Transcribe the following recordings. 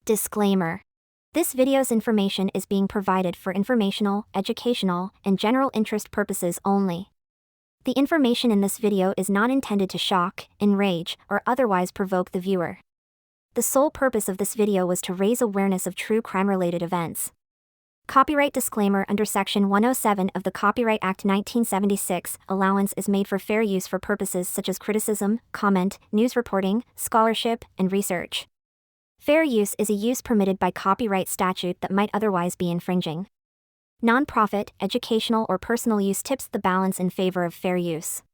Disclaimer. This video's information is being provided for informational, educational, and general interest purposes only. The information in this video is not intended to shock, enrage, or otherwise provoke the viewer. The sole purpose of this video was to raise awareness of true crime-related events. Copyright disclaimer: under Section 107 of the Copyright Act 1976, allowance is made for fair use for purposes such as criticism, comment, news reporting, scholarship, and research. Fair use is a use permitted by copyright statute that might otherwise be infringing. Non-profit, educational, or personal use tips the balance in favor of fair use.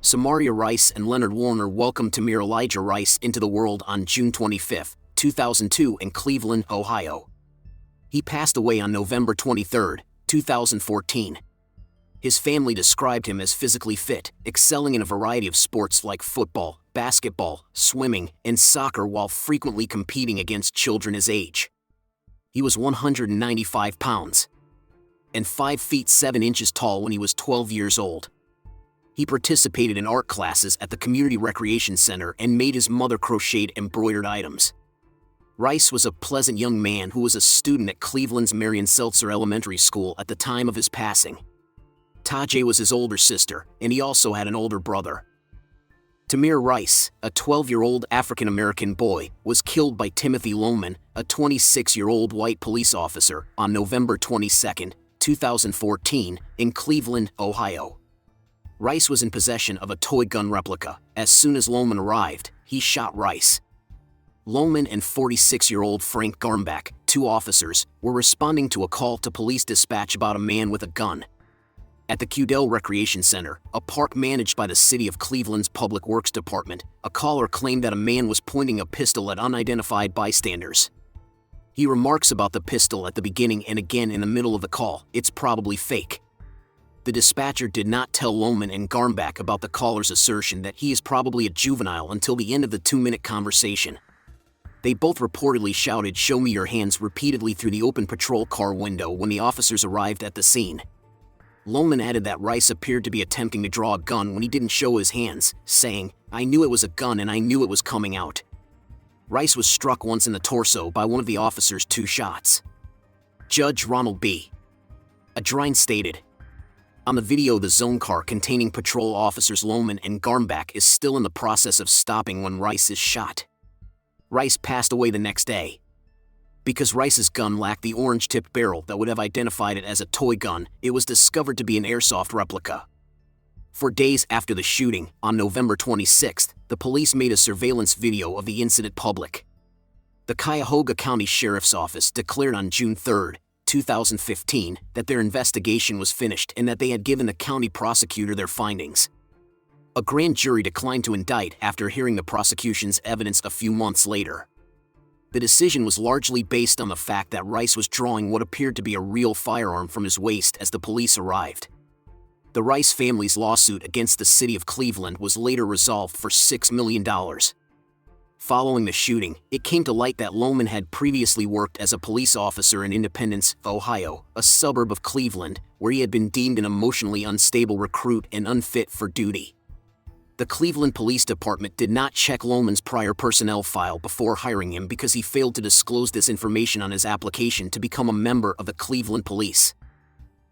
Tamir Rice and Leonard Warner welcomed Tamir Elijah Rice into the world on June 25, 2002 in Cleveland, Ohio. He passed away on November 23, 2014. His family described him as physically fit, excelling in a variety of sports like football, basketball, swimming, and soccer while frequently competing against children his age. He was 195 pounds and 5 feet 7 inches tall when he was 12 years old. He participated in art classes at the community recreation center and made his mother crocheted embroidered items. Rice was a pleasant young man who was a student at Cleveland's Marion Seltzer Elementary School at the time of his passing. Tajay was his older sister, and he also had an older brother. Tamir Rice, a 12-year-old African-American boy, was killed by Timothy Loehmann, a 26-year-old white police officer, on November 22, 2014, in Cleveland, Ohio. Rice was in possession of a toy gun replica. As soon as Loehmann arrived, he shot Rice. Loehmann and 46-year-old Frank Garmbach, two officers, were responding to a call to police dispatch about a man with a gun. At the Cudell Recreation Center, a park managed by the City of Cleveland's Public Works Department, a caller claimed that a man was pointing a pistol at unidentified bystanders. He remarks about the pistol at the beginning and again in the middle of the call: "It's probably fake." The dispatcher did not tell Loehmann and Garmbach about the caller's assertion that he is probably a juvenile until the end of the 2-minute conversation. They both reportedly shouted "Show me your hands" repeatedly through the open patrol car window when the officers arrived at the scene. Loehmann added that Rice appeared to be attempting to draw a gun when he didn't show his hands, saying, "I knew it was a gun and I knew it was coming out." Rice was struck once in the torso by one of the officers' 2 shots. Judge Ronald B. Adrien stated, "On the video, the zone car containing patrol officers Loehmann and Garmbach is still in the process of stopping when Rice is shot." Rice passed away the next day. Because Rice's gun lacked the orange-tipped barrel that would have identified it as a toy gun, it was discovered to be an airsoft replica. For days after the shooting, on November 26, the police made a surveillance video of the incident public. The Cuyahoga County Sheriff's Office declared on June 3, 2015, that their investigation was finished and that they had given the county prosecutor their findings. A grand jury declined to indict after hearing the prosecution's evidence a few months later. The decision was largely based on the fact that Rice was drawing what appeared to be a real firearm from his waist as the police arrived. The Rice family's lawsuit against the city of Cleveland was later resolved for $6 million. Following the shooting, it came to light that Loehmann had previously worked as a police officer in Independence, Ohio, a suburb of Cleveland, where he had been deemed an emotionally unstable recruit and unfit for duty. The Cleveland Police Department did not check Loehmann's prior personnel file before hiring him because he failed to disclose this information on his application to become a member of the Cleveland Police.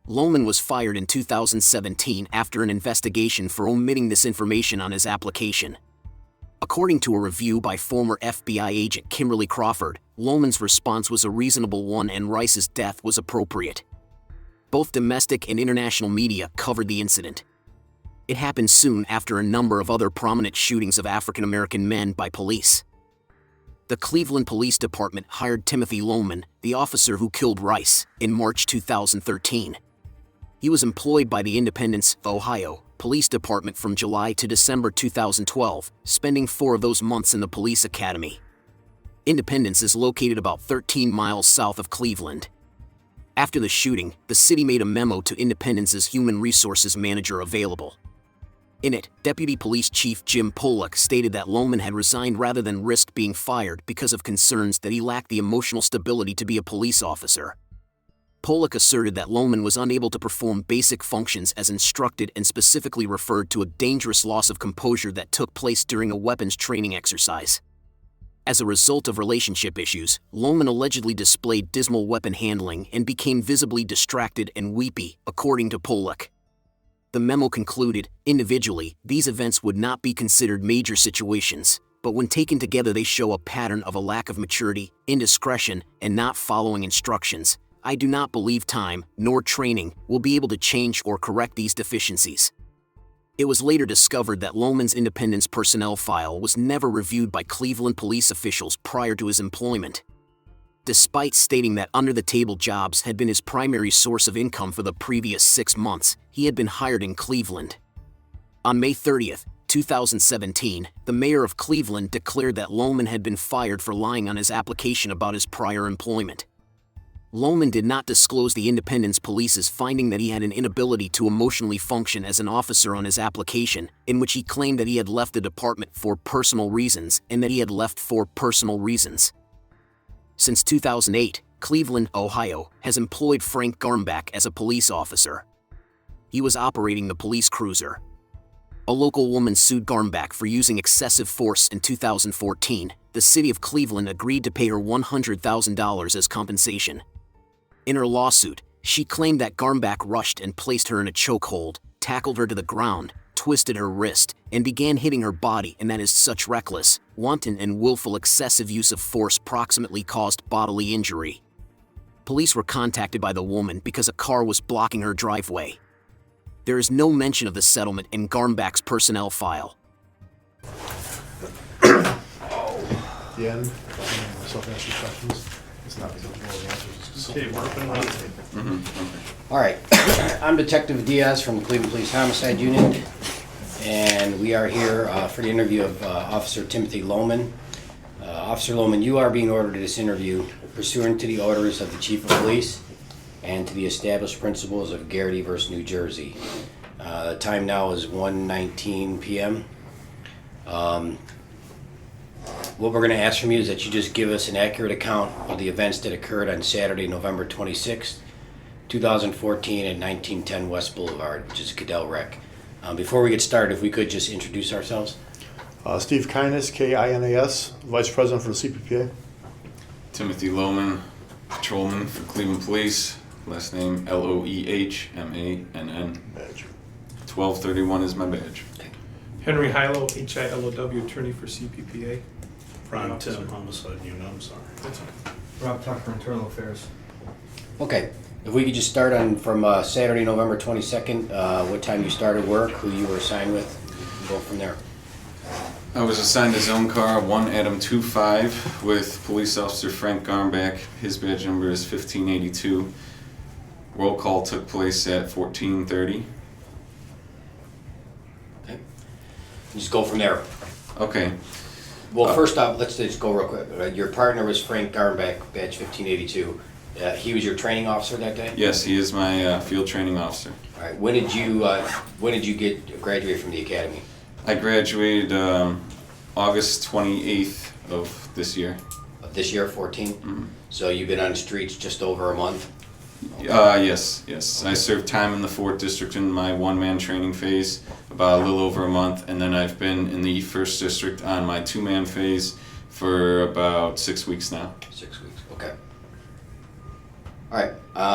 Loehmann was fired in 2017 after an investigation for omitting this information on his application. According to a review by former FBI agent Kimberly Crawford, Loehmann's response was a reasonable one and Rice's death was appropriate. Both domestic and international media covered the incident. It happened soon after a number of other prominent shootings of African-American men by police. The Cleveland Police Department hired Timothy Loehmann, the officer who killed Rice, in March 2013. He was employed by the Independence, Ohio, Police Department from July to December 2012, spending 4 of those months in the police academy. Independence is located about 13 miles south of Cleveland. After the shooting, the city made a memo to Independence's human resources manager available. In it, Deputy Police Chief Jim Pollock stated that Loehmann had resigned rather than risk being fired because of concerns that he lacked the emotional stability to be a police officer. Pollock asserted that Loehmann was unable to perform basic functions as instructed and specifically referred to a dangerous loss of composure that took place during a weapons training exercise. As a result of relationship issues, Loehmann allegedly displayed dismal weapon handling and became visibly distracted and weepy, according to Pollock. The memo concluded, individually, these events would not be considered major situations, but when taken together they show a pattern of a lack of maturity, indiscretion, and not following instructions. I do not believe time, nor training, will be able to change or correct these deficiencies. It was later discovered that Loehmann's Independence personnel file was never reviewed by Cleveland police officials prior to his employment. Despite stating that under-the-table jobs had been his primary source of income for the previous 6 months, he had been hired in Cleveland. On May 30, 2017, the mayor of Cleveland declared that Loehmann had been fired for lying on his application about his prior employment. Loehmann did not disclose the Independence Police's finding that he had an inability to emotionally function as an officer on his application, in which he claimed that he had left the department for personal reasons and that he had left for personal reasons. Since 2008, Cleveland, Ohio, has employed Frank Garmbach as a police officer. He was operating the police cruiser. A local woman sued Garmbach for using excessive force in 2014. The city of Cleveland agreed to pay her $100,000 as compensation. In her lawsuit, she claimed that Garmbach rushed and placed her in a chokehold, tackled her to the ground, twisted her wrist, and began hitting her body, and that is such reckless, wanton and willful excessive use of force proximately caused bodily injury. Police were contacted by the woman because a car was blocking her driveway. There is no mention of the settlement in Garmbach's personnel file. The end. Myself answer questions. It's not because of the answers. Okay, we're open. All right, I'm Detective Diaz from the Cleveland Police Homicide Unit, and we are here for the interview of Officer Timothy Loehmann. Officer Loehmann, you are being ordered to this interview pursuant to the orders of the Chief of Police and to the established principles of Garrity v. New Jersey. The time now is 1:19 p.m. What we're going to ask from you is that you just give us an accurate account of the events that occurred on Saturday, November 26th, 2014 at 1910 West Boulevard, which is Cadell Rec. Before we get started, if we could just introduce ourselves. Steve Kinas, Kinas, Vice President for the CPPA. Timothy Loehmann, Patrolman for Cleveland Police. Last name Loehmann. Badge. 1231 is my badge. Henry Hilo, H-I-L-O-W, attorney for CPPA. Ron Tim, homicide unit, I'm sorry. That's all. Rob Tucker, Internal Affairs. Okay, if we could just start on from Saturday, November 22nd, what time you started work, who you were assigned with, and go from there. I was assigned to Zone Car 1 Adam 25 with Police Officer Frank Garmbach. His badge number is 1582. Roll call took place at 14:30. Okay, just go from there. Okay. Well, first off, let's just go real quick. Your partner was Frank Garmbach, badge 1582. He was your training officer that day? Yes, he is my field training officer. All right, when did you graduate from the academy? I graduated August 28th of this year. Of this year, 14? Mm-hmm. So you've been on the streets just over a month? Yes. I served time in the 4th District in my one-man training phase, about a little over a month, and then I've been in the 1st District on my two-man phase for about 6 weeks now. 6 weeks, okay. All right,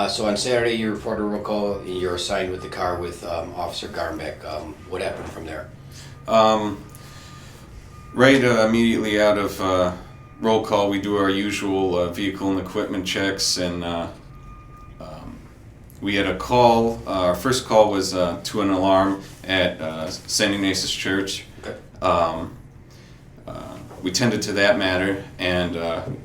so on Saturday you reported a roll call, and you're assigned with the car with Officer Garmbach. What happened from there? Immediately out of roll call, we do our usual vehicle and equipment checks, and we had a call. Our first call was to an alarm at St. Ignatius Church. Okay. We tended to that matter, and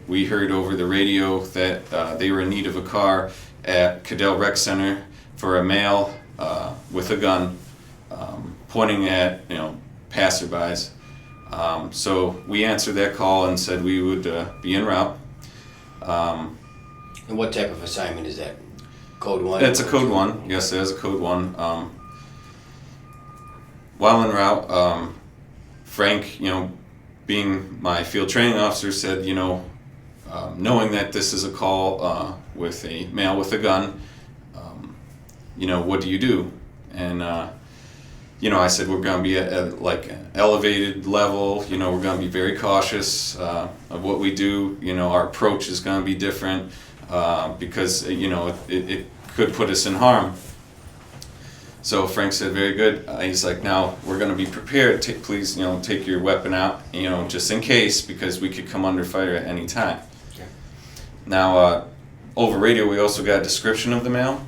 we heard over the radio that they were in need of a car at Cadell Rec Center for a male with a gun pointing at passerbys. So we answered that call and said we would be en route. And what type of assignment is that? Code 1? It's a code 1. Yes, it is a code 1. while en route, Frank, being my field training officer, said, knowing that this is a call with a male with a gun, what do you do? And I said we're going to be at like an elevated level. We're going to be very cautious of what we do. Our approach is going to be different because it could put us in harm. So Frank said, very good. He's like, now we're going to be prepared. Please, take your weapon out, just in case, because we could come under fire at any time. Okay. Now, over radio, we also got a description of the male.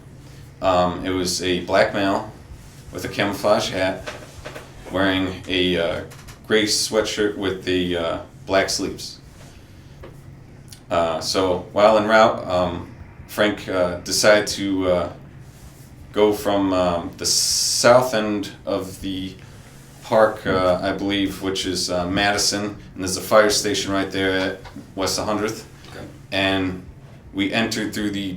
It was a black male with a camouflage hat, wearing a gray sweatshirt with the black sleeves. So while en route, Frank decided to go from the south end of the park, I believe, which is Madison, and there's a fire station right there at West 100th. Okay. And we entered through the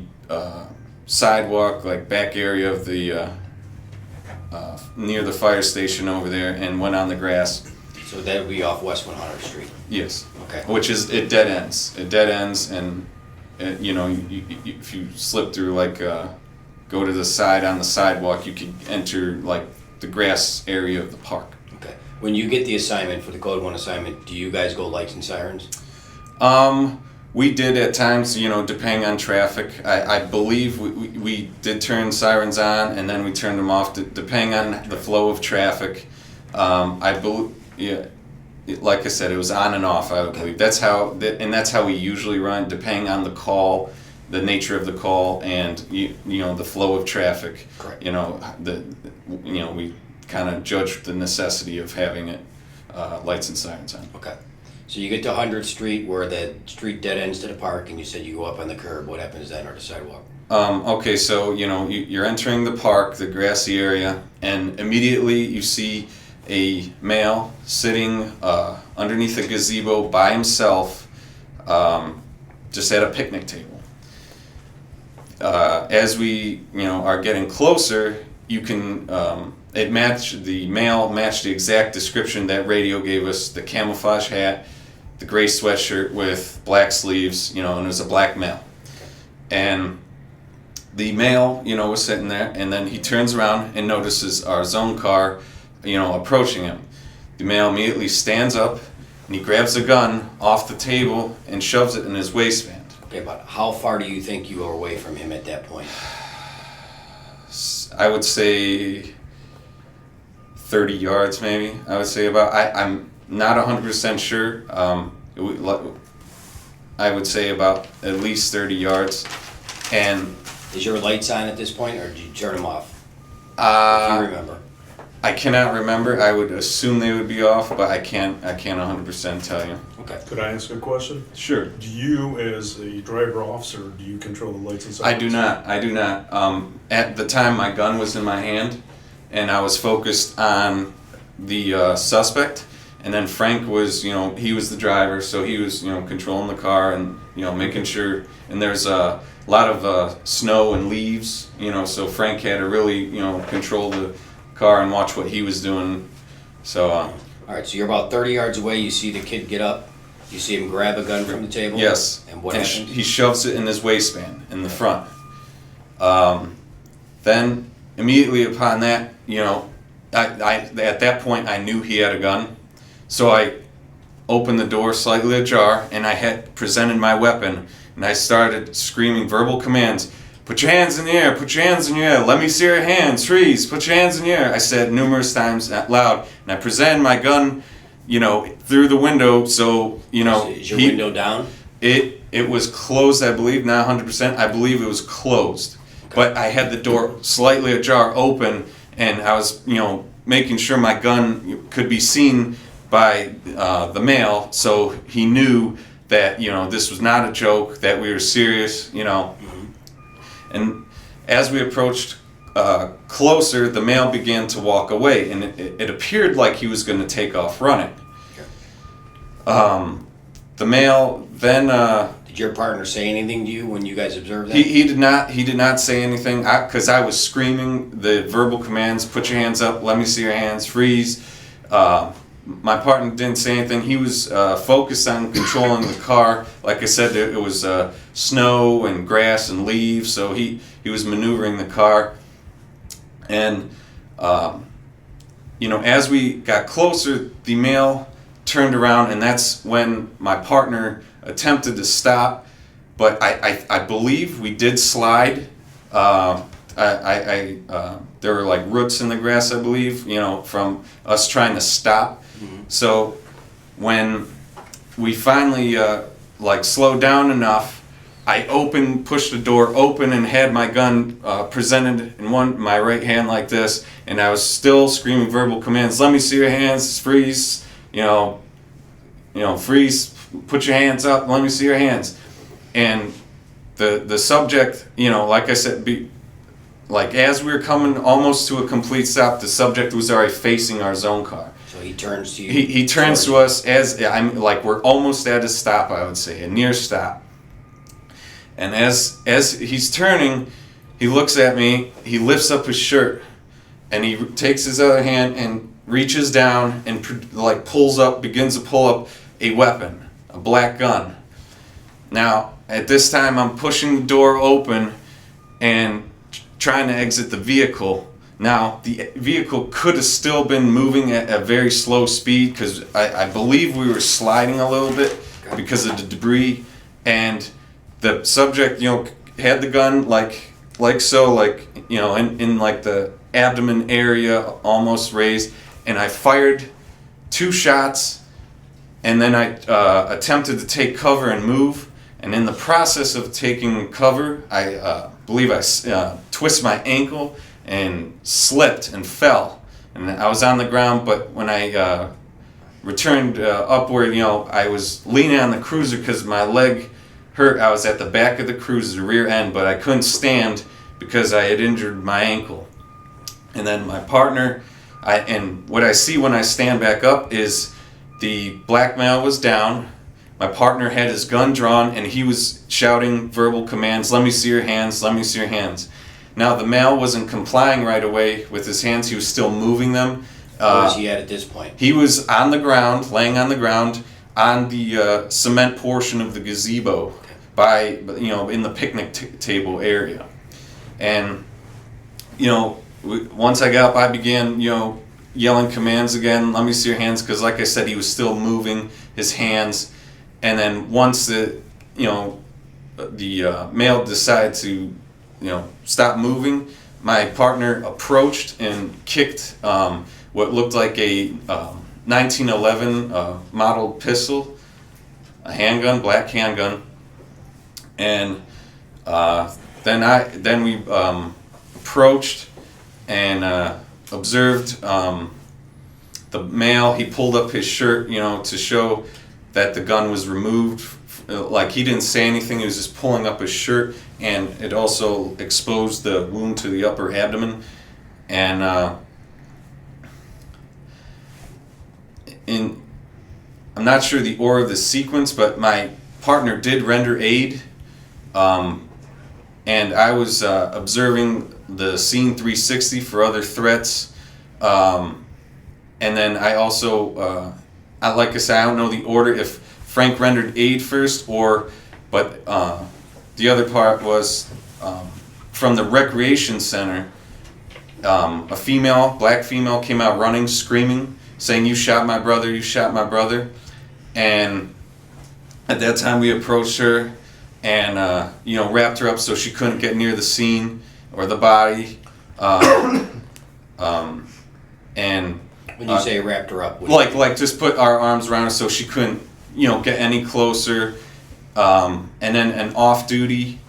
sidewalk, like back area of the near the fire station over there, and went on the grass. So that would be off West 100th Street? Yes. Okay. Which is, it dead ends. It dead ends, and if you slip through, like, go to the side on the sidewalk, you could enter, like, the grass area of the park. Okay. When you get the assignment for the Code 1 assignment, do you guys go lights and sirens? We did at times, depending on traffic. I believe we did turn sirens on, and then we turned them off, depending on the flow of traffic. I believe, like I said, it was on and off, I believe. That's how we usually run, depending on the call, the nature of the call, and the flow of traffic. Correct. We kind of judge the necessity of having it lights and sirens on. Okay. So you get to 100th Street where the street dead ends to the park, and you said you go up on the curb. What happens then, or the sidewalk? Okay, so you're entering the park, the grassy area, and immediately you see a male sitting underneath a gazebo by himself, just at a picnic table. As we are getting closer, you can the male matched the exact description that radio gave us: the camouflage hat, the gray sweatshirt with black sleeves, and it was a black male. And the male, was sitting there, and then he turns around and notices our zone car, approaching him. The male immediately stands up, and he grabs a gun off the table and shoves it in his waistband. Okay, but how far do you think you are away from him at that point? I would say 30 yards, maybe. I would say about. I'm not 100% sure. I would say about at least 30 yards. And is your lights on at this point, or did you turn them off? If you remember. I cannot remember. I would assume they would be off, but I can't 100% tell you. Okay. Could I ask a question? Sure. Do you, as a driver officer, do you control the lights and sirens? I do not. At the time, my gun was in my hand, and I was focused on the suspect. And then Frank was, he was the driver, so he was, controlling the car and, making sure. And there's a lot of snow and leaves, so Frank had to really, control the car and watch what he was doing. So. All right, so you're about 30 yards away. You see the kid get up. You see him grab a gun from the table. Yes. And what happens? He shoves it in his waistband in the front. Then immediately upon that, I at that point I knew he had a gun. So I opened the door slightly ajar, and I had presented my weapon, and I started screaming verbal commands. Put your hands in the air, put your hands in the air, let me see your hands, freeze, put your hands in the air. I said numerous times out loud, and I presented my gun, through the window, so, Is your window down? It was closed, I believe, not 100%, I believe it was closed. Okay. But I had the door slightly ajar open, and I was, making sure my gun could be seen by the male, so he knew that this was not a joke, that we were serious, Mm-hmm. And as we approached closer, the male began to walk away, and it appeared like he was going to take off running. Okay. The male then. Did your partner say anything to you when you guys observed that? He did not. He did not say anything because I was screaming the verbal commands: "Put your hands up. Let me see your hands. Freeze." My partner didn't say anything. He was focused on controlling the car. Like I said, it was snow and grass and leaves, so he was maneuvering the car. And as we got closer, the male turned around, and that's when my partner attempted to stop. But I believe we did slide. There were like roots in the grass, I believe, from us trying to stop. So when we finally slowed down enough, I pushed the door open and had my gun presented in my right hand like this, and I was still screaming verbal commands. Let me see your hands, freeze, freeze, put your hands up, let me see your hands. And the subject, like I said, as we were coming almost to a complete stop, the subject was already facing our zone car. So he turns to you. He turns to us as we're almost at a stop, I would say, a near stop. And as he's turning, he looks at me, he lifts up his shirt, and he takes his other hand and reaches down and begins to pull up a weapon, a black gun. Now, at this time, I'm pushing the door open and trying to exit the vehicle. Now, the vehicle could have still been moving at a very slow speed because I believe we were sliding a little bit because of the debris, and the subject, had the gun in the abdomen area, almost raised, and I fired 2 shots, and then I attempted to take cover and move, and in the process of taking cover, I believe I twisted my ankle and slipped and fell, and I was on the ground. But when I returned upward, I was leaning on the cruiser because my leg hurt. I was at the back of the cruiser, the rear end, but I couldn't stand because I had injured my ankle. And then my partner, and what I see when I stand back up is the black male was down. My partner had his gun drawn, and he was shouting verbal commands: "Let me see your hands, let me see your hands." Now, the male wasn't complying right away with his hands. He was still moving them. Where was he at this point? He was on the ground, laying on the ground, on the cement portion of the gazebo, in the picnic table area. And, once I got up, I began, yelling commands again: "Let me see your hands," because, like I said, he was still moving his hands. And then once the male decided to stop moving, my partner approached and kicked what looked like a 1911 model pistol, a handgun, black handgun, and then we approached and observed the male. He pulled up his shirt, to show that the gun was removed. He didn't say anything, he was just pulling up his shirt, and it also exposed the wound to the upper abdomen. And I'm not sure the order of the sequence, but my partner did render aid, and I was observing the scene 360 for other threats, and then I also, like I said, I don't know the order if Frank rendered aid first, but the other part was from the recreation center. A black female, came out running, screaming, saying, "You shot my brother! You shot my brother!" And at that time, we approached her and wrapped her up so she couldn't get near the scene or the body. And when you say wrapped her up, just put our arms around her so she couldn't get any closer. And then an off-duty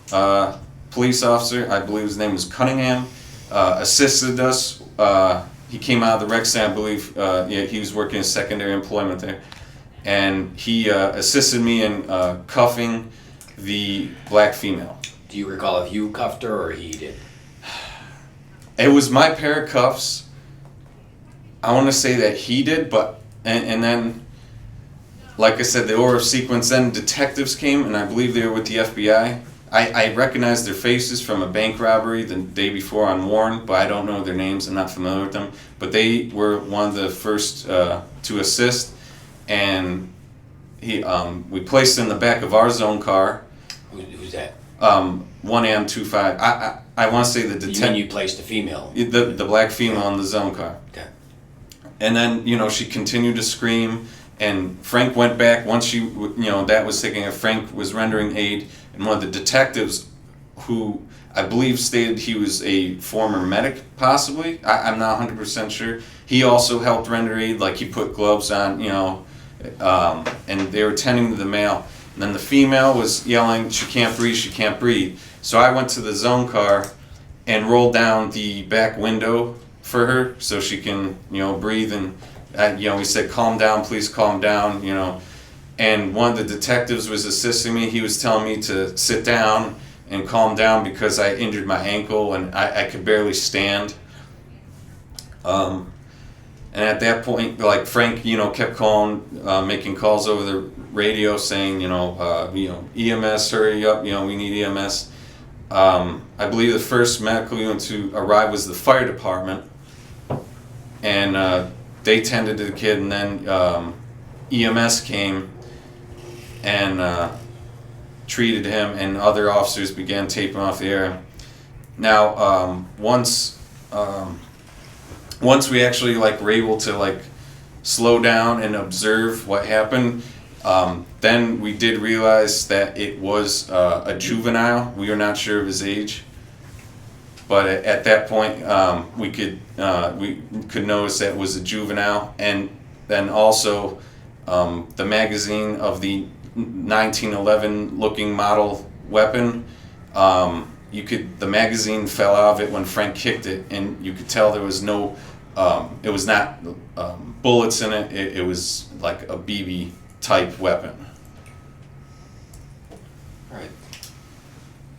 police officer, I believe his name was Cunningham, assisted us. He came out of the rec center, I believe. He was working in secondary employment there, and he assisted me in cuffing the black female. Do you recall if you cuffed her or he did? It was my pair of cuffs. I want to say that he did, but and then like I said, the order of sequence, then detectives came, and I believe they were with the FBI. I recognized their faces from a bank robbery the day before on Warren, but I don't know their names. I'm not familiar with them. But they were one of the first to assist, and we placed in the back of our zone car. Who's that? 1AM25. I want to say the You mean you placed a female? the black female in the zone car. Okay. And then, she continued to scream, and Frank went back once she, that was taking it. Frank was rendering aid, and one of the detectives, who I believe stated he was a former medic, possibly. I'm not 100% sure. He also helped render aid, like he put gloves on, and they were tending to the male. And then the female was yelling, "She can't breathe, she can't breathe." So I went to the zone car and rolled down the back window for her so she can, breathe. And, we said, "Calm down, please calm down," And one of the detectives was assisting me. He was telling me to sit down and calm down because I injured my ankle and I could barely stand. And at that point, like Frank, kept calling, making calls over the radio saying, EMS, hurry up, we need EMS. I believe the first medical unit to arrive was the fire department, and they tended to the kid, and then EMS came and treated him, and other officers began taping off the area. Now, once we actually were able to slow down and observe what happened, then we did realize that it was a juvenile. We were not sure of his age, but at that point we could notice that it was a juvenile, and then also the magazine of the 1911 looking model weapon. The magazine fell out of it when Frank kicked it, and you could tell there was no. It was not bullets in it. It was like a BB type weapon. All right.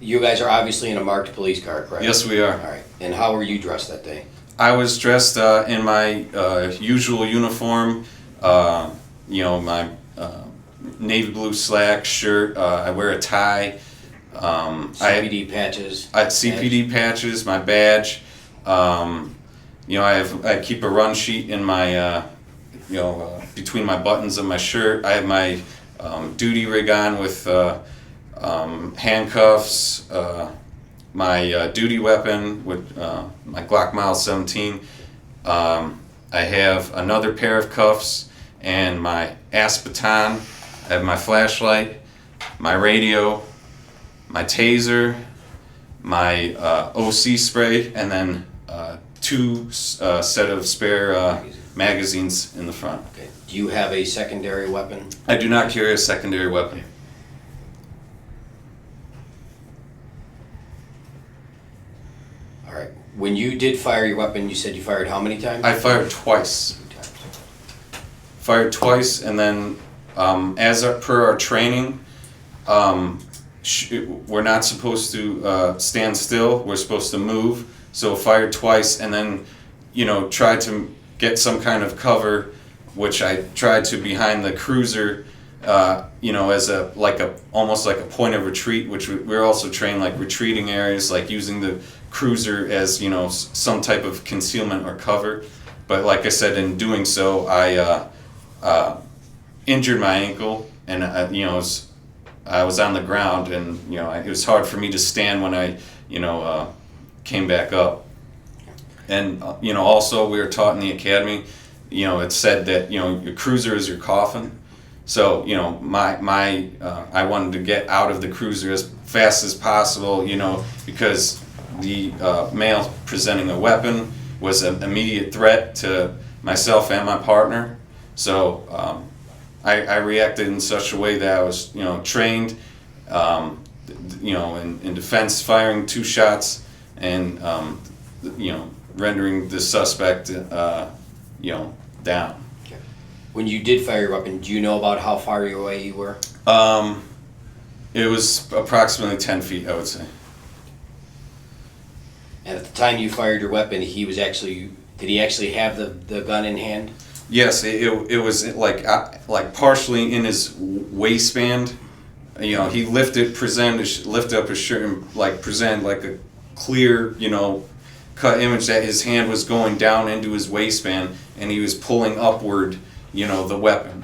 You guys are obviously in a marked police car, correct? Yes, we are. All right. And how were you dressed that day? I was dressed in my usual uniform. My navy blue slack shirt. I wear a tie. CPD patches. CPD patches. My badge. I keep a run sheet in my, between my buttons of my shirt. I have my duty rig on with handcuffs, my duty weapon with my Glock Model 17. I have another pair of cuffs and my ass baton. I have my flashlight, my radio, my taser, my OC spray, and then two set of spare magazines in the front. Okay. Do you have a secondary weapon? I do not carry a secondary weapon. All right. When you did fire your weapon, you said you fired how many times? I fired twice. 2 times. Fired twice, and then per our training, we're not supposed to stand still. We're supposed to move. So fired twice, and then, tried to get some kind of cover, which I tried to behind the cruiser, as almost like a point of retreat, which we're also trained retreating areas, using the cruiser as, some type of concealment or cover. But like I said, in doing so, I injured my ankle, and I was on the ground, and it was hard for me to stand when I came back up. And also we were taught in the academy, it said that your cruiser is your coffin. So I wanted to get out of the cruiser as fast as possible, because the male presenting a weapon was an immediate threat to myself and my partner. So I reacted in such a way that I was trained in defense, firing 2 shots and rendering the suspect down. Okay. When you did fire your weapon, do you know about how far away you were? It was approximately 10 feet, I would say. And at the time you fired your weapon, did he actually have the gun in hand? Yes, it was like partially in his waistband. You know, he lift up his shirt and like present like a clear, you know, cut image that his hand was going down into his waistband and he was pulling upward, you know, the weapon.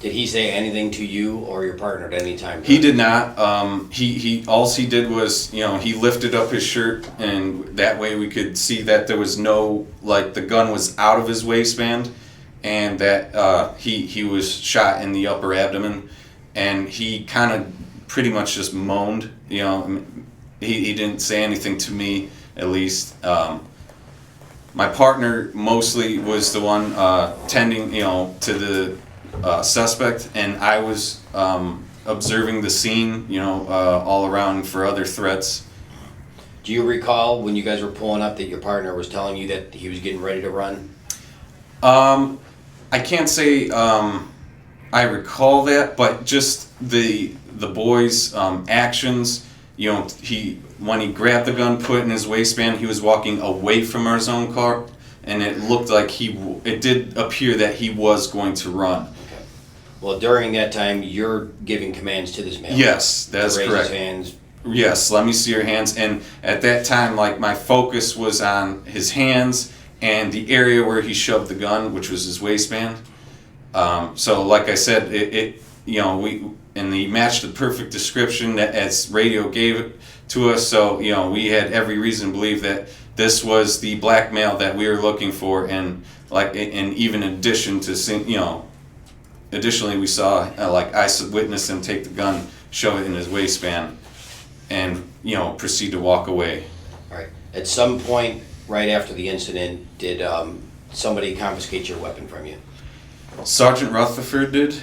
Did he say anything to you or your partner at any time? He did not. All he did was, you know, he lifted up his shirt, and that way we could see that there was no, like, the gun was out of his waistband, and that he was shot in the upper abdomen, and he kind of pretty much just moaned. You know, he didn't say anything to me, at least. My partner mostly was the one tending, you know, to the suspect, and I was observing the scene, you know, all around for other threats. Do you recall when you guys were pulling up that your partner was telling you that he was getting ready to run? I can't say I recall that, but just the boy's actions. You know, when he grabbed the gun, put it in his waistband, he was walking away from his own car, and it looked like it did appear that he was going to run. Okay. Well, during that time, you're giving commands to this man. Yes, that's to raise correct. His hands. Yes, let me see your hands. And at that time, like, my focus was on his hands and the area where he shoved the gun, which was his waistband. So, like I said, you know, he matched the perfect description that as radio gave it to us. So, you know, we had every reason to believe that this was the black male that we were looking for, and even in addition to, you know, additionally we saw like I witnessed him take the gun, shove it in his waistband, and, you know, proceed to walk away. All right. At some point, right after the incident, did somebody confiscate your weapon from you? Sergeant Rutherford did.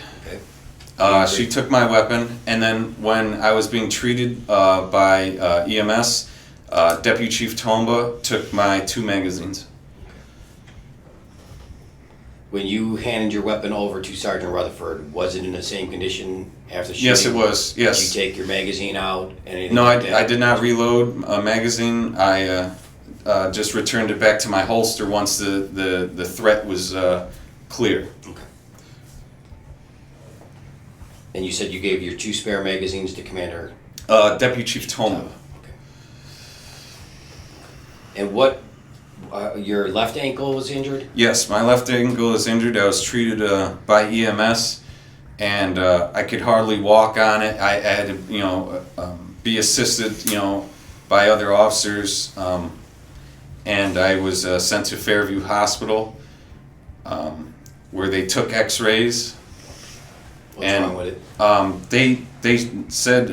Okay. She took my weapon, and then when I was being treated by EMS, Deputy Chief Tomba took my 2 magazines. When you handed your weapon over to Sergeant Rutherford, was it in the same condition after shooting? Yes, it was. Yes. Did you take your magazine out? Anything No, like that? I did not reload a magazine. I just returned it back to my holster once the threat was clear. Okay. And you said you gave your 2 spare magazines to Commander? Deputy Chief Tomba. Okay. And what, your left ankle was injured? Yes, my left ankle is injured. I was treated by EMS, and I could hardly walk on it. I had to, you know, be assisted, you know, by other officers, and I was sent to Fairview Hospital, where they took X-rays. What's wrong with it? They said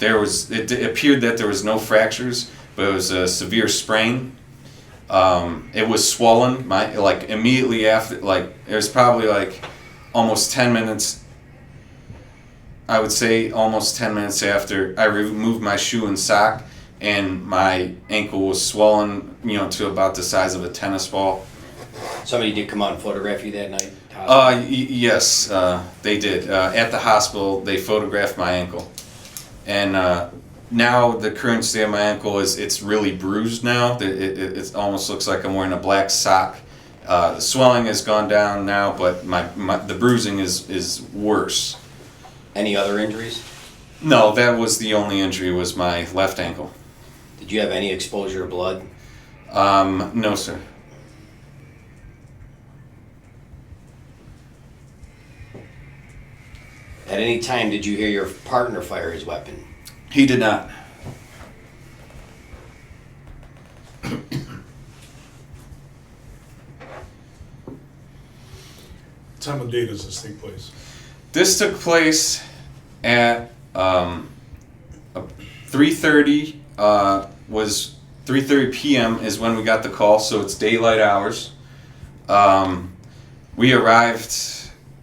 it appeared that there was no fractures, but it was a severe sprain. It was swollen. Like immediately after, like it was probably like almost 10 minutes. I would say almost 10 minutes after I removed my shoe and sock, and my ankle was swollen, you know, to about the size of a tennis ball. Somebody did come out and photograph you that night? Yes, they did. At the hospital, they photographed my ankle. And now the current state of my ankle is it's really bruised now. It almost looks like I'm wearing a black sock. The swelling has gone down now, but the bruising is worse. Any other injuries? No, that was the only injury, was my left ankle. Did you have any exposure to blood? No, sir. At any time, did you hear your partner fire his weapon? He did not. What time of day does this take place? This took place at 3:30. Was 3:30 p.m. is when we got the call, so it's daylight hours. We arrived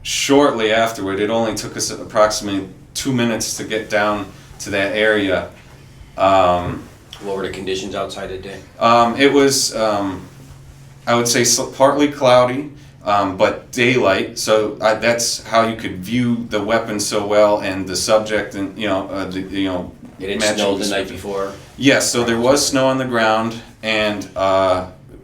shortly afterward. It only took us approximately 2 minutes to get down to that area. What were the conditions outside today? It was, I would say, partly cloudy, but daylight. So that's how you could view the weapon so well, and the subject, and It had snowed the night before. Yes, so there was snow on the ground, and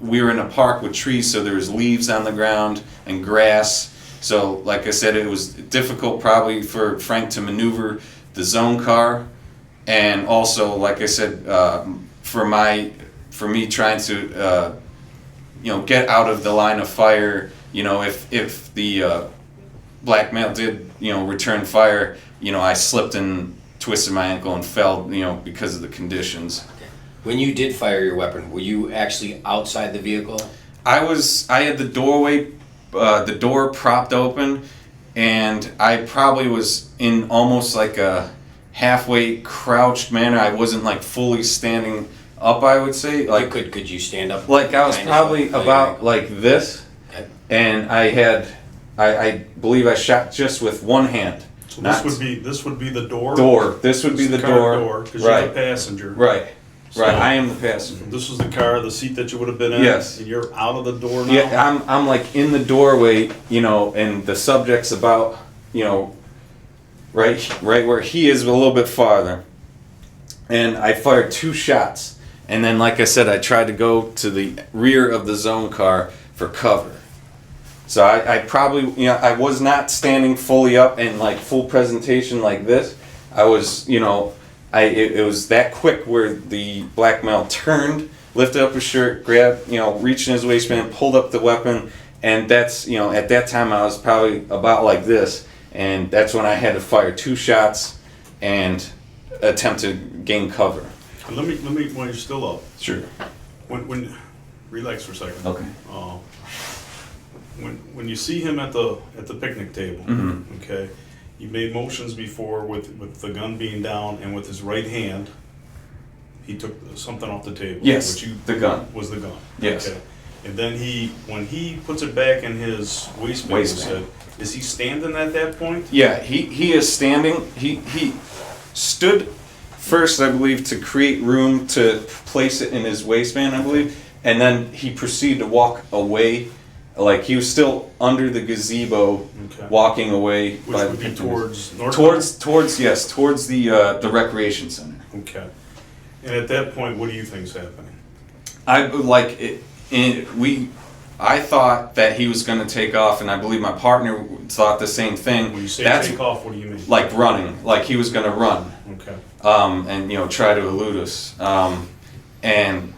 we were in a park with trees, so there was leaves on the ground and grass. So, like I said, it was difficult probably for Frank to maneuver the zone car, and also, like I said, for me trying to, get out of the line of fire. If the black male did, return fire, I slipped and twisted my ankle and fell, because of the conditions. When you did fire your weapon, were you actually outside the vehicle? I had the door propped open, and I probably was in almost like a halfway crouched manner. I wasn't like fully standing up, I would say. Like, Could you stand up? like I was probably about like this, Okay. and I believe I shot just with one hand. So Not- this would be the door? This would be the car door. because you're Right. the passenger. Right. So- Right. I am the passenger. This was the car, the seat that you would have been in? Yes. And you're out of the door now? Yeah, I'm like in the doorway, and the subject's about, right where he is, but a little bit farther. And I fired 2 shots, and then, like I said, I tried to go to the rear of the zone car for cover. So I probably, I was not standing fully up and like full presentation like this. I was, it was that quick where the black male turned, lifted up his shirt, grabbed, reached in his waistband, pulled up the weapon, and that's, at that time I was probably about like this, and that's when I had to fire 2 shots and attempt to gain cover. And let me, while you're still up, Sure. when relax for a second. Okay. When you see him at the picnic table, Mhm. okay, you made motions before with the gun being down, and with his right hand, he took something off the table. Yes, which the gun. was the gun. Yes. Okay. And then when he puts it back in his waistband, you said, is he standing at that point? Yeah, he is standing. He stood first, I believe, to create room to place it in his waistband, I believe, and then he proceeded to walk away, like he was still under the gazebo, Okay. walking away. Which would be towards north? Towards the recreation center. Okay. And at that point, what do you think's happening? I thought that he was going to take off, and I believe my partner thought the same thing. When you say That's take off, what do you mean? like running, like he was going to run. Okay. And try to elude us. And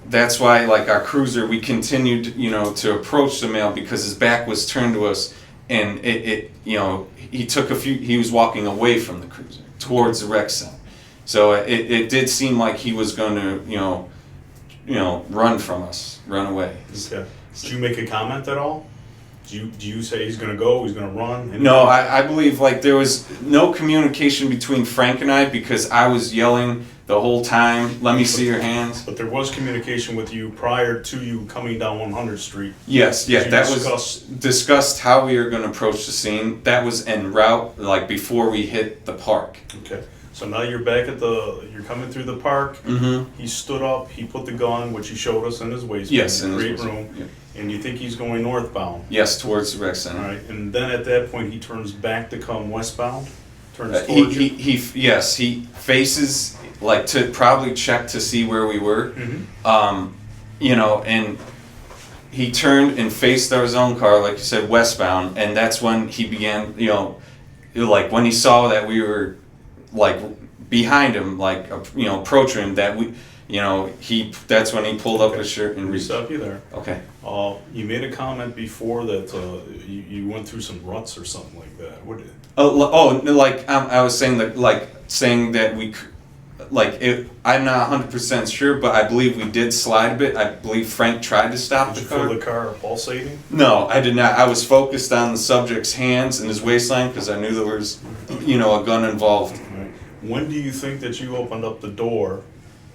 that's why, like our cruiser, we continued, to approach the male because his back was turned to us, and he was walking away from the cruiser towards the rec center. So it did seem like he was going to, run from us, run away. Okay. Did you make a comment at all? Do you say he's going to go, he's going to run? No, I believe like there was no communication between Frank and I because I was yelling the whole time, let me see your hands. But there was communication with you prior to you coming down 100th Street. Yes, You that was discussed how we were going to approach the scene. That was en route, like before we hit the park. Okay. So now you're back you're coming through the park. Mm-hmm. He stood up, he put the gun, which he showed us in his waistband. Yes, in his great waistband, room. yeah. And you think he's going northbound. Yes, towards the rec All center. right. And then at that point, he turns back to come westbound? Turns towards you? He faces like to probably check to see where we were. Mm-hmm. And he turned and faced our zone car, like you said, westbound, and that's when he began, like when he saw that we were like behind him, like approaching him, that that's when he pulled up his shirt and Let me reached. stop you there. Okay. You made a comment before that you went through some ruts or something like that. What? I was saying that we, I'm not 100% sure, but I believe we did slide a bit. I believe Frank tried to stop Did you the car. feel the car pulsating? No, I did not. I was focused on the subject's hands and his waistline because I knew there was, a gun involved. Right. When do you think that you opened up the door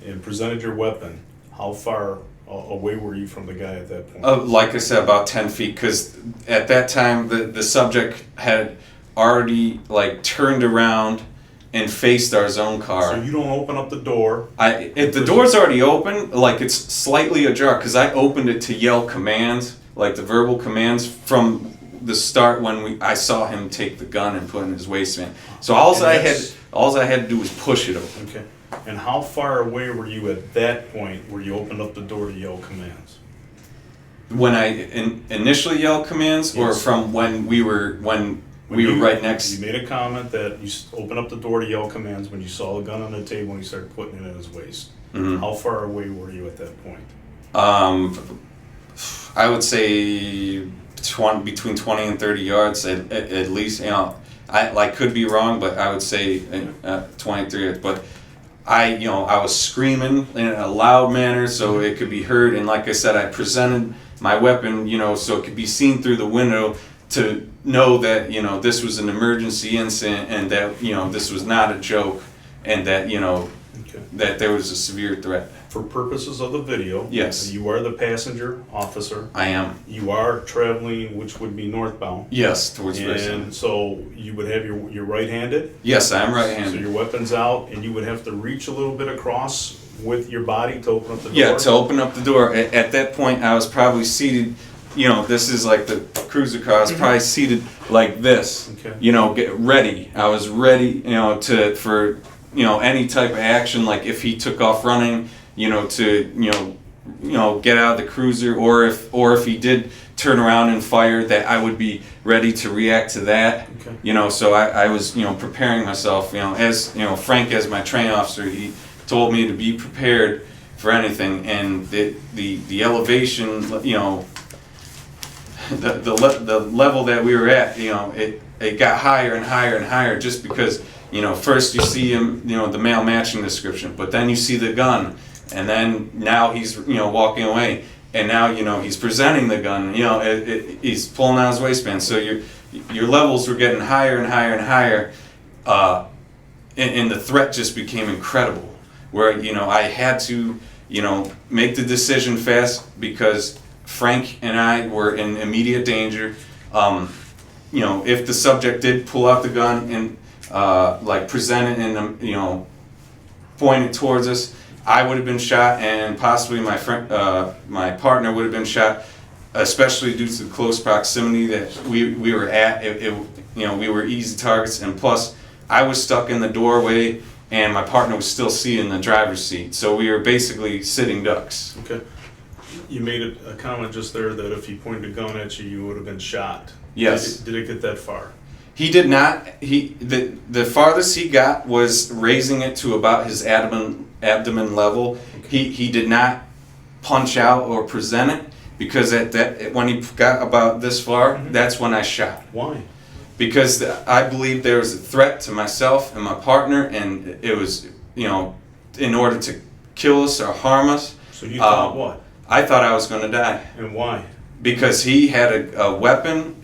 and presented your weapon? How far away were you from the guy at that point? Like I said, about 10 feet, because at that time the subject had already turned around and faced our zone car. So you don't open up the door. If the door's already open, it's slightly ajar, because I opened it to yell commands, like the verbal commands from the start when I saw him take the gun and put it in his waistband. So all I had to do was push it open. Okay. And how far away were you at that point where you opened up the door to yell commands? When I initially yelled commands, or Yes. from when we were right next. You made a comment that you opened up the door to yell commands when you saw the gun on the table and you started putting it in his waist. Mhm. How far away were you at that point? I would say between 20 and 30 yards at least. You know, I could be wrong, but I would say 20, 30 yards. But I was screaming in a loud manner so it could be heard. And like I said, I presented my weapon, so it could be seen through the window to know that, this was an emergency incident and that, this was not a joke and that, Okay. that there was a severe threat. For purposes of the video, Yes. you are the passenger officer. I am. You are traveling, which would be northbound. Yes, towards Rice. And so you would have your right-handed. Yes, I am So right-handed. your weapon's out, and you would have to reach a little bit across with your body to open up the door. Yeah, to open up the door. At that point, I was probably seated. This is like the cruiser car. I was probably seated like this. Okay. Get ready. I was ready. For any type of action. Like if he took off running. To get out of the cruiser, or if he did turn around and fire, that I would be ready to react to that. Okay. So I was preparing myself. As Frank, as my training officer, he told me to be prepared for anything, and the elevation, the level that we were at, it got higher and higher and higher, just because first you see him, the male matching description, but then you see the gun. And then now he's walking away, and now he's presenting the gun. He's pulling out his waistband. So your levels were getting higher and higher and higher, and the threat just became incredible. Where I had to make the decision fast because Frank and I were in immediate danger. If the subject did pull out the gun and present it and point it towards us, I would have been shot, and possibly my friend, my partner would have been shot, especially due to the close proximity that we were at. We were easy targets, and plus, I was stuck in the doorway, and my partner was still seated in the driver's seat. So we were basically sitting ducks. Okay. You made a comment just there that if he pointed a gun at you, you would have been shot. Yes. Did it get that far? He did not. The farthest he got was raising it to about his abdomen level. Okay. He did not punch out or present it, because when he got about this far, that's when I shot. Why? Because I believed there was a threat to myself and my partner, and it was in order to kill us or harm us. So you thought what? I thought I was going to die. And why? Because he had a weapon,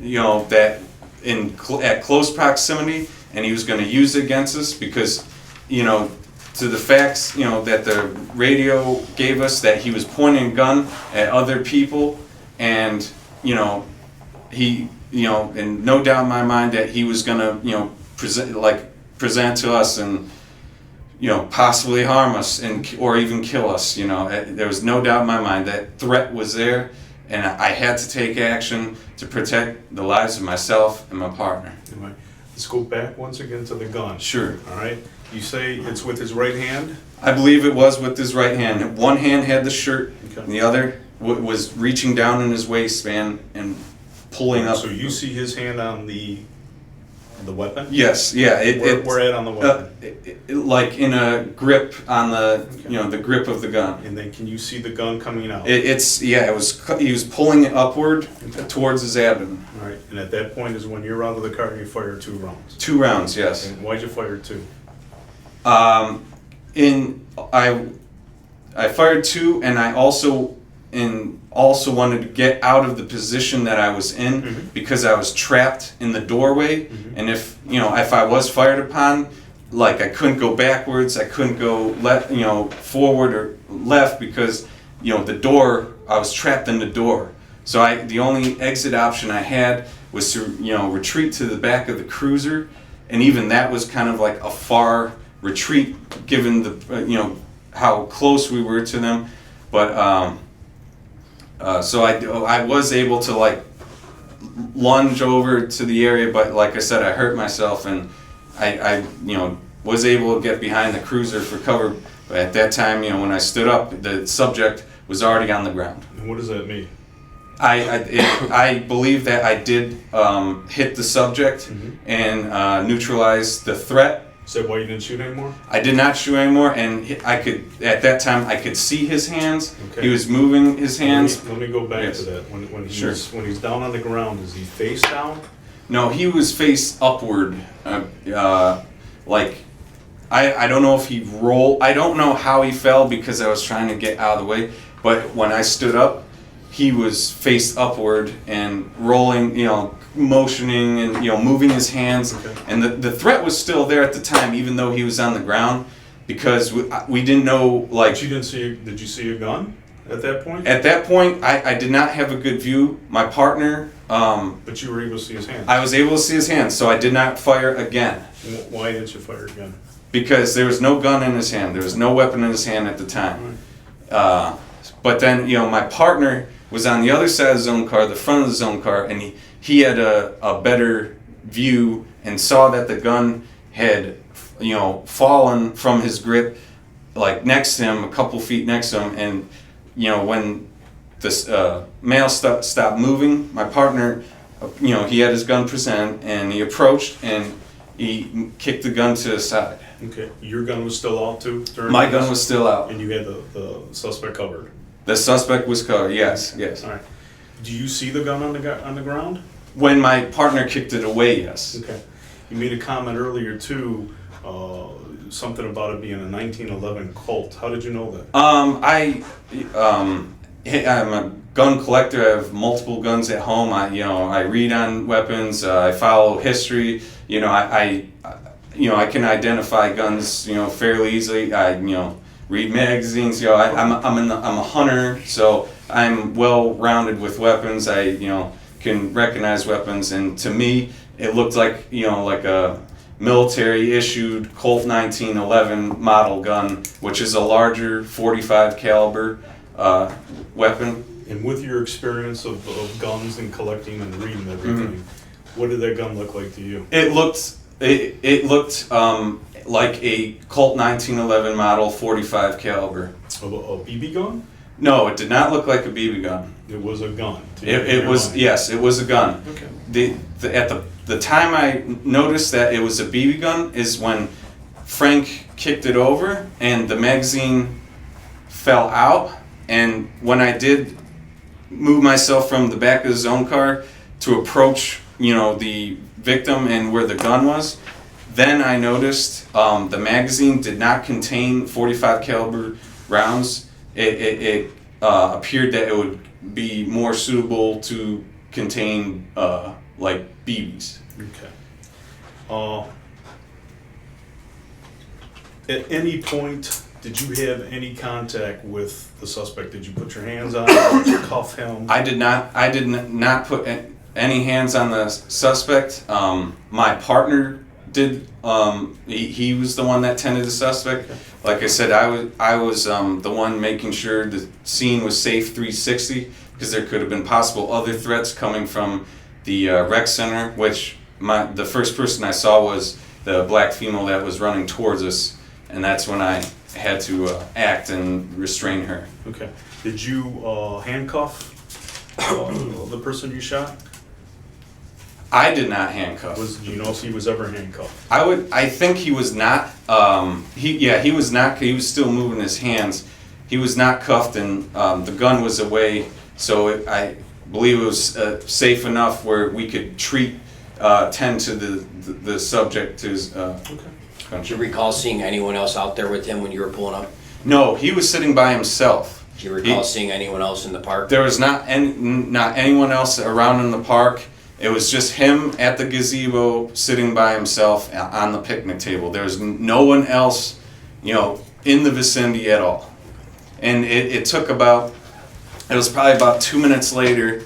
that at close proximity, and he was going to use it against us, because to the facts that the radio gave us, that he was pointing a gun at other people, and he and no doubt in my mind that he was going to present to us and possibly harm us or even kill us. There was no doubt in my mind that threat was there, and I had to take action to protect the lives of myself and my partner. Anyway, let's go back once again to the gun. Sure. All right. You say it's with his right hand? I believe it was with his right hand. One hand had the shirt, Okay. and the other was reaching down in his waistband and pulling up. So you see his hand on the weapon? Yes, yeah. Where at on the weapon? Like in a grip on the, Okay. the grip of the gun. And then can you see the gun coming out? It was. He was pulling it upward towards his abdomen. All right. And at that point is when you're out of the car and you fire 2 rounds. 2 rounds, yes. And why'd you fire 2? I fired 2, and I also wanted to get out of the position that I was in, because I was trapped in the doorway, and if I was fired upon, I couldn't go backwards, I couldn't go forward or left, because the door, I was trapped in the door. So the only exit option I had was to retreat to the back of the cruiser, and even that was kind of like a far retreat given the how close we were to them. But so I was able to lunge over to the area, but like I said, I hurt myself, and I was able to get behind the cruiser for cover. But at that time, when I stood up, the subject was already on the ground. And what does that mean? I believe that I did hit the subject and neutralize the threat. Is that why you didn't shoot anymore? I did not shoot anymore, and I could, at that time, I could see his hands. Okay. He was moving his hands. Let me go back Yes. to that. When Sure. he's down on the ground, is he face down? No, he was face upward. Like, I don't know if he rolled. I don't know how he fell because I was trying to get out of the way. But when I stood up, he was face upward and rolling, motioning and, moving his hands. Okay. And the threat was still there at the time, even though he was on the ground, because we didn't know, like... But you didn't see, did you see a gun at that point? At that point, I did not have a good view. My partner... But you were able to see his hand. I was able to see his hands, so I did not fire again. Why didn't you fire again? Because there was no gun in his hand. There was no weapon in his hand at the time. But then, my partner was on the other side of the zone car, the front of the zone car, and he had a better view and saw that the gun had, fallen from his grip, like next to him, a couple feet next to him. And, when this male stopped moving, my partner, he had his gun presented, and he approached and he kicked the gun to the side. Okay. Your gun was still out too? My gun was still out. And you had the suspect covered? The suspect was covered, yes. All right. Do you see the gun on the ground? When my partner kicked it away, yes. Okay. You made a comment earlier too, something about it being a 1911 Colt. How did you know that? I'm a gun collector. I have multiple guns at home. I read on weapons. I follow history. I can identify guns, fairly easily. I read magazines. I'm a hunter, so I'm well rounded with weapons. I can recognize weapons, and to me, it looked like like a military issued Colt 1911 model gun, which is a larger 45 caliber weapon. And with your experience of guns and collecting and reading everything, what did that gun look like to you? It looked like a Colt 1911 model 45 caliber. A BB gun? No, it did not look like a BB gun. It was a gun. It was, yes, it was a gun. Okay. At the time I noticed that it was a BB gun is when Frank kicked it over and the magazine fell out. And when I did move myself from the back of the zone car to approach, the victim and where the gun was, then I noticed the magazine did not contain 45 caliber rounds. It appeared that it would be more suitable to contain like BBs. Okay. At any point, did you have any contact with the suspect? Did you put your hands on him? Did you cuff him? I did not put any hands on the suspect. My partner did. He was the one that tended the suspect. Like I said, I was the one making sure the scene was safe 360 because there could have been possible other threats coming from the rec center, which the first person I saw was the black female that was running towards us, and that's when I had to act and restrain her. Okay. Did you handcuff the person you shot? I did not handcuff. Do you know if he was ever handcuffed? I think he was not. He was not. He was still moving his hands. He was not cuffed, and the gun was away. So I believe it was safe enough where we could tend to the subject to his Do you recall seeing anyone else out there with him when you were pulling up? No, he was sitting by himself. Do you recall seeing anyone else in the park? There was not anyone else around in the park. It was just him at the gazebo sitting by himself on the picnic table. There was no one else, in the vicinity at all. And it was probably about 2 minutes later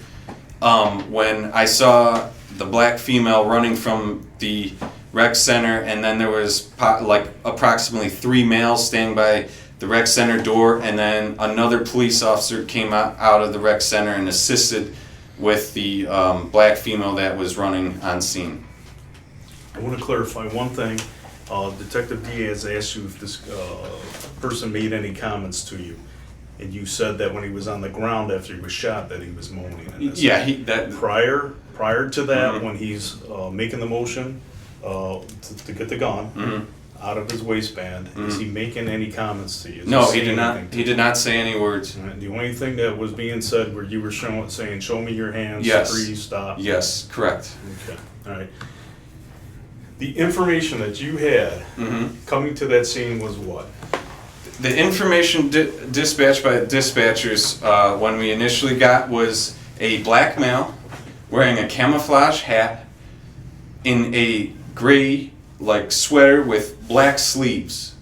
when I saw the black female running from the rec center, and then there was like approximately 3 males standing by the rec center door, and then another police officer came out of the rec center and assisted with the black female that was running on scene. I want to clarify one thing. Detective Diaz asked you if this person made any comments to you. And you said that when he was on the ground after he was shot, that he was moaning. And this. Yeah, Prior to that, Mm-hmm. when he's making the motion to get the gun out of his waistband, is he making any comments to you? Is No, he he saying did not. anything to He you? did not say any words. All right, the only thing that was being said where you were saying, "Show me your hands, Yes. freeze, stop." Yes, correct. Okay, all right. The information that you had coming to that scene was what? The information dispatched by dispatchers when we initially got was a black male wearing a camouflage hat in a gray like sweater with black sleeves.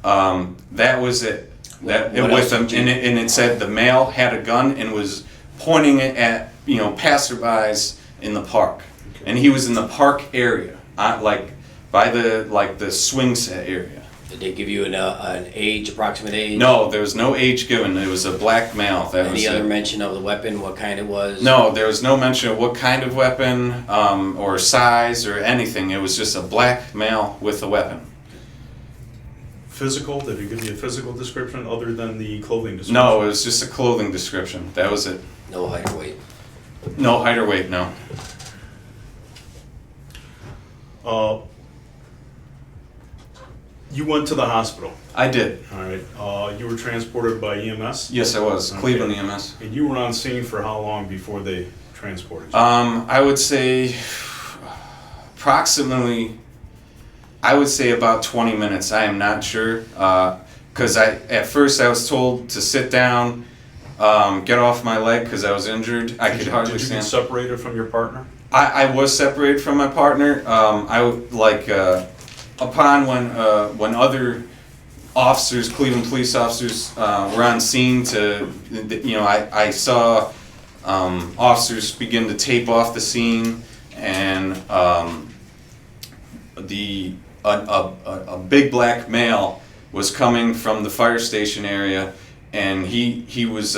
That was it. What With else them, did you- and it said the male had a gun and was pointing it at passerbys in the park, and he was in the park area, like by the swing set area. Did they give you an age, approximate age? No, there was no age given. It was a black male. That was Any it. other mention of the weapon, what kind it was? No, there was no mention of what kind of weapon or size or anything. It was just a black male with a weapon. Physical? Did he give you a physical description other than the clothing description? No, it was just a clothing description. That was it. No height or weight. No height or weight, no. You went to the hospital. I did. All right. You were transported by EMS. Yes, I was. Okay. Cleveland EMS. And you were on scene for how long before they transported you? I would say approximately, I would say about 20 minutes. I am not sure. Because at first I was told to sit down, get off my leg because I was injured. I could hardly Did you get stand. separated from your partner? I was separated from my partner. Upon when other officers, Cleveland police officers, were on scene I saw officers begin to tape off the scene, and a big black male was coming from the fire station area, and he was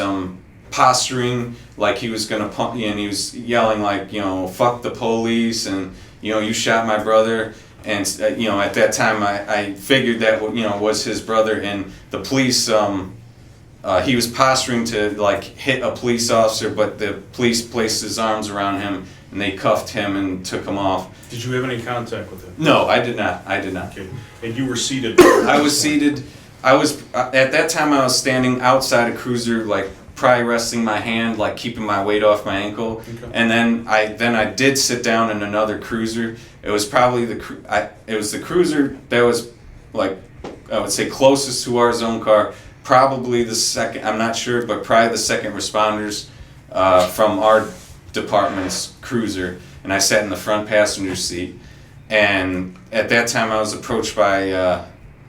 posturing like he was gonna pump me, and he was yelling like, fuck the police, and you shot my brother. And at that time I figured that was his brother, and the police he was posturing to like hit a police officer, but the police placed his arms around him and they cuffed him and took him off. Did you have any contact with him? No, I did not. Okay. And you were seated? I was seated. I was at that time I was standing outside a cruiser, like probably resting my hand, like keeping my weight off my ankle. Okay. And then I did sit down in another cruiser. It was probably the cruiser that was like, I would say, closest to our zone car. Probably the second, I'm not sure, but probably the second responders from our department's cruiser. And I sat in the front passenger seat. And at that time I was approached by,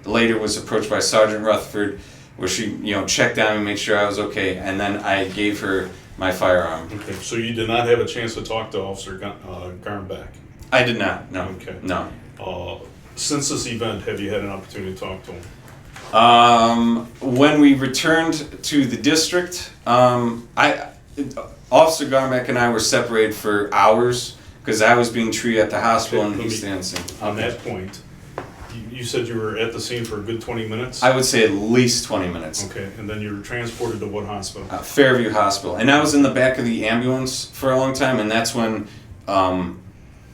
later was approached by Sergeant Rutherford, where she, checked on me and made sure I was okay. And then I gave her my firearm. Okay, so you did not have a chance to talk to Officer Garnback? I did not, no. Okay. No. Since this event, have you had an opportunity to talk to him? When we returned to the district, Officer Garnback and I were separated for hours because I was being treated at the hospital and he's dancing. On that point, you said you were at the scene for a good 20 minutes? I would say at least 20 minutes. Okay, and then you were transported to what hospital? Fairview Hospital. And I was in the back of the ambulance for a long time, and that's when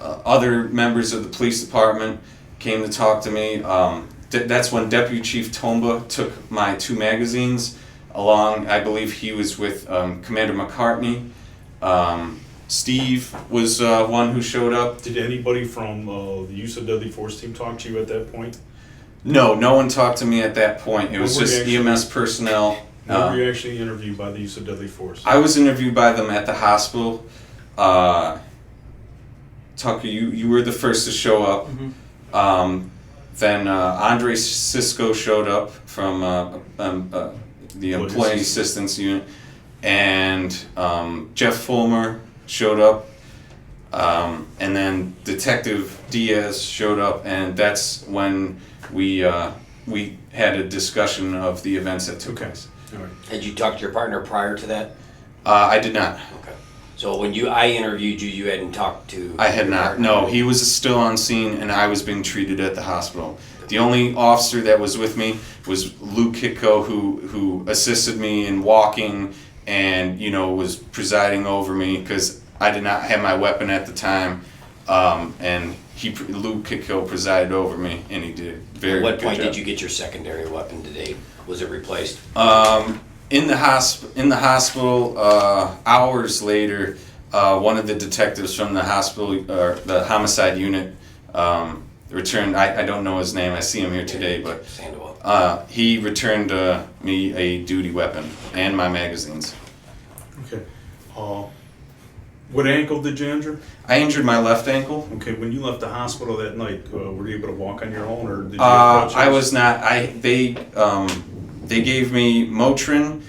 other members of the police department came to talk to me. That's when Deputy Chief Tomba took my 2 magazines along. I believe he was with Commander McCartney. Steve was one who showed up. Did anybody from the use of deadly force team talk to you at that point? No one talked to me at that point. It was When were just you EMS personnel. When were you actually interviewed by the use of deadly force? I was interviewed by them at the hospital. Tucker, you were the first to show up. Then Andre Cisco showed up from the Employee Assistance Unit, and Jeff Fulmer showed up, and then Detective Diaz showed up, and that's when we had a discussion of the events that took place. All right. Had you talked to your partner prior to that? I did not. Okay. So when I interviewed you, you hadn't talked to... I had your not. partner? No, he was still on scene, and I was being treated at the hospital. The only officer that was with me was Luke Kitko, who assisted me in walking and, you know, was presiding over me because I did not have my weapon at the time. And Luke Kitko presided over me, and he did a very good job. At what point did you get your secondary weapon today? Was it replaced? In the hospital, hours later, one of the detectives from the hospital, or the homicide unit, returned. I don't know his name. I see him here today, but he returned me a duty weapon and my magazines. Okay. What ankle did you injure? I injured my left ankle. Okay, when you left the hospital that night, were you able to walk on your own, or did you have crutches? I was not. They gave me Motrin,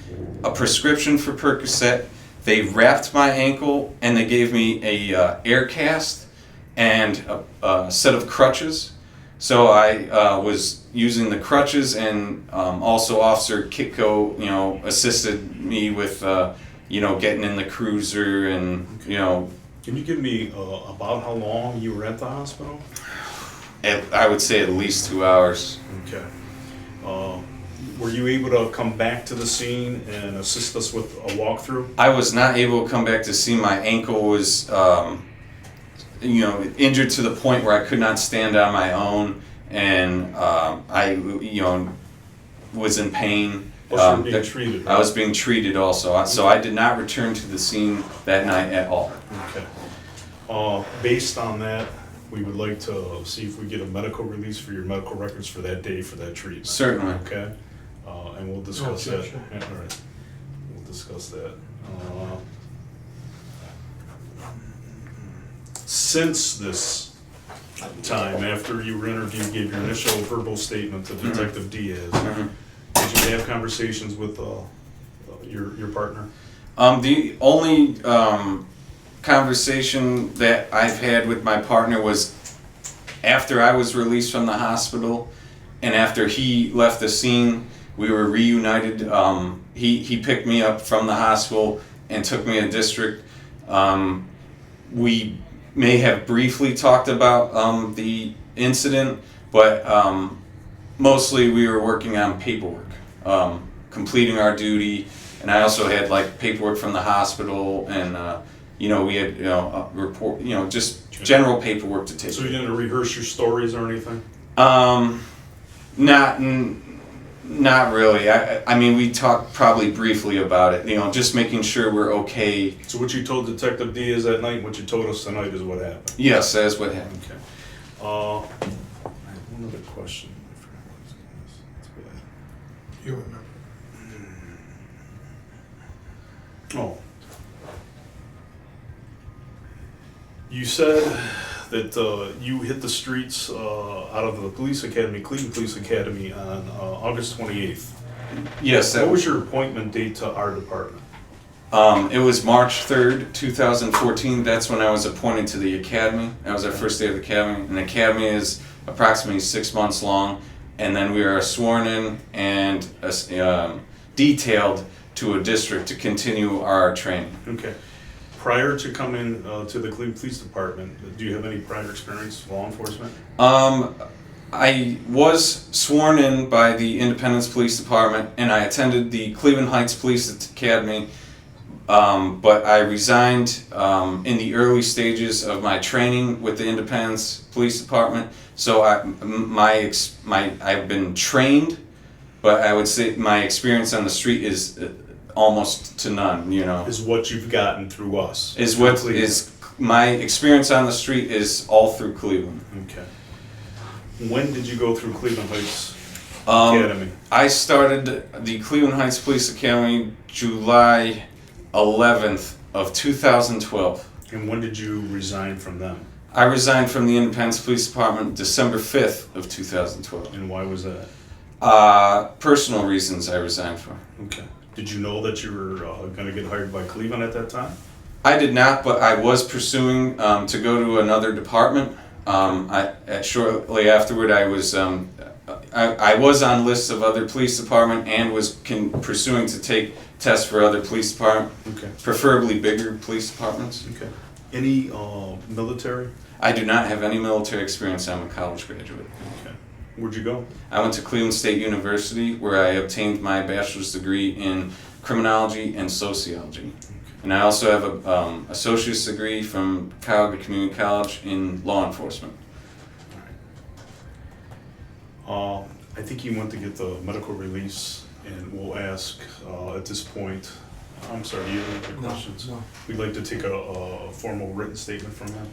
a prescription for Percocet. They wrapped my ankle, and they gave me a air cast and a set of crutches. So I was using the crutches, and also Officer Kitko, you know, assisted me with, you know, getting in the cruiser and, you know. Can you give me about how long you were at the hospital? I would say at least 2 hours. Okay. Were you able to come back to the scene and assist us with a walkthrough? I was not able to come back to see. My ankle was, you know, injured to the point where I could not stand on my own, and I, you know, was in pain. Also being treated, right? I was being treated also, so I did not return to the scene that night at all. Okay. Based on that, we would like to see if we get a medical release for your medical records for that day for that treatment. Certainly. Okay. And we'll discuss that. Sure. Yeah, all right. We'll discuss that. Since this time, after you were interviewed, gave your initial verbal statement to Detective Diaz, did you have conversations with your partner? The only conversation that I've had with my partner was after I was released from the hospital, and after he left the scene. We were reunited. He picked me up from the hospital and took me to district. We may have briefly talked about the incident, but mostly we were working on paperwork, completing our duty, and I also had like paperwork from the hospital, and you know, we had, you know, a report, you know, just general paperwork to take. So you didn't rehearse your stories or anything? Not really. I mean, we talked probably briefly about it, you know, just making sure we're okay. So what you told Detective Diaz that night and what you told us tonight is what happened? Yes, that's what happened. Okay. I have one other question. I forgot what I was going to ask. That's bad. You remember? Oh. You said that you hit the streets out of the police academy, Cleveland Police Academy, on August 28th. Yes. What was your appointment date to our department? It was March 3rd, 2014. That's when I was appointed to the academy. That was our first day of the academy. And the academy is approximately 6 months long. And then we are sworn in and detailed to a district to continue our training. Okay. Prior to coming to the Cleveland Police Department, do you have any prior experience with law enforcement? I was sworn in by the Independence Police Department, and I attended the Cleveland Heights Police Academy, but I resigned in the early stages of my training with the Independence Police Department. So I've been trained, but I would say my experience on the street is almost to none, you know. Is what you've gotten through us. My experience on the street is all through Cleveland. Okay. When did you go through Cleveland Heights Academy? I started the Cleveland Heights Police Academy July 11th of 2012. And when did you resign from them? I resigned from the Independence Police Department December 5th of 2012. And why was that? Personal reasons I resigned for. Okay. Did you know that you were going to get hired by Cleveland at that time? I did not, but I was pursuing to go to another department. Shortly afterward, I was on lists of other police department and was pursuing to take tests for other police department, okay. Preferably bigger police departments. Okay. Any military? I do not have any military experience. I'm a college graduate. Okay. Where'd you go? I went to Cleveland State University, where I obtained my bachelor's degree in criminology and sociology. And I also have a associate's degree from Cuyahoga Community College in law enforcement. I think you went to get the medical release, and we'll ask at this point. I'm sorry, do you have any questions? No. We'd like to take a formal written statement from him.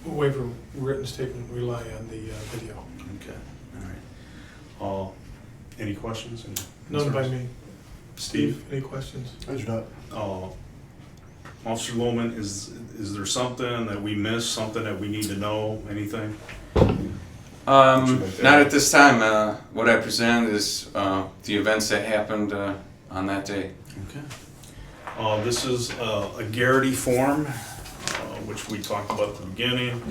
We'll wait for written statement, rely on the video. Okay, all right. Any questions? Any None by concerns? me. Steve? Any questions? I do not. Officer Loehmann, is there something that we missed, something that we need to know, anything? Not at this time. What I present is the events that happened on that day. Okay. This is a Garrity form, which we talked about at the beginning.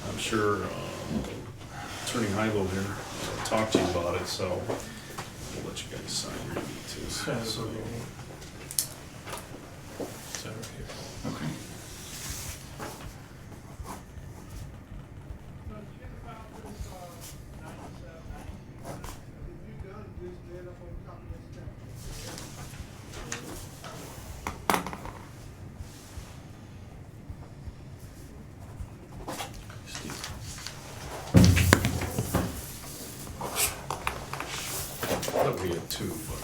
I'm sure Attorney Hilo here talked to you about it, so we'll let you guys sign where you need to. Sign it. So, Sign right here. Okay. I thought we had two, but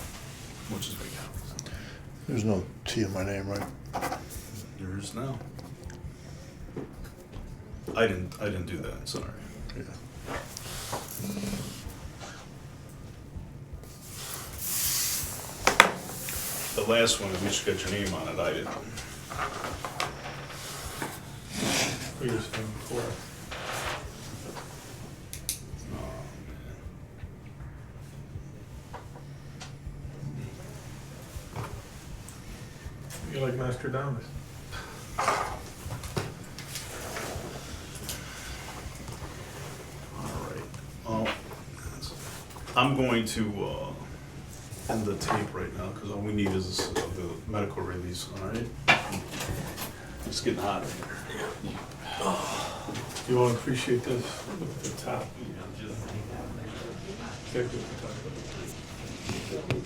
which is big house. There's no T in my name, right? There is now. I didn't do that, sorry. Yeah. The last one, at least you got your name on it, I didn't. Who you're saying before. You're like Nostradamus. All right. I'm going to end the tape right now because all we need is the medical release. All right. It's getting hot in here. You won't appreciate this. Look at the top. Executive photography.